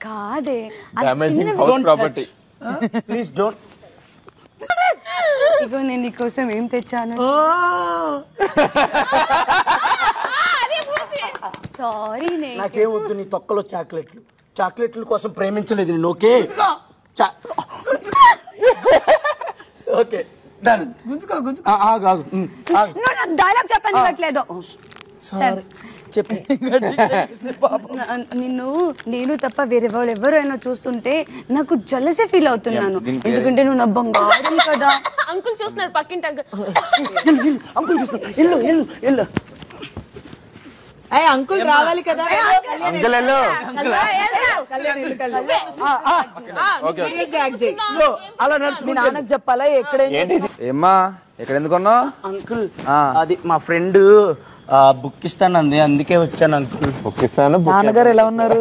కాదే please don't. ఇగో నేను నీకోసం ఏం తెచ్చాను. సారీ నాకేం వద్దు నీ తొక్కలో చాక్లెట్లు. చాక్లెట్ల కోసం ప్రేమించలేదు నేను. ఓకే ఓకే డైలాగ్ చెప్పలేదు. చెప్పి నిన్ను నేను తప్ప వేరే వాళ్ళు ఎవరైనా చూస్తుంటే నాకు జలసే ఫీల్ అవుతున్నాను. ఎందుకంటే నువ్వు నా బంగారం కదా. అంకుల్ చూస్తున్నాడు పక్కింటి అంకుల్ చూస్తున్నాడు. అంకుల్ రావాలి కదా. అలా మీ నాన్నకు చెప్పాలా? ఏమ్మా ఎక్కడ ఎందుకున్నావు? అంకుల్ అది మా ఫ్రెండ్ బుక్ ఇస్తానంది, అందుకే వచ్చాను అంకుల్. బుక్ ఇస్తాను. నాన్నగారు ఎలా ఉన్నారు?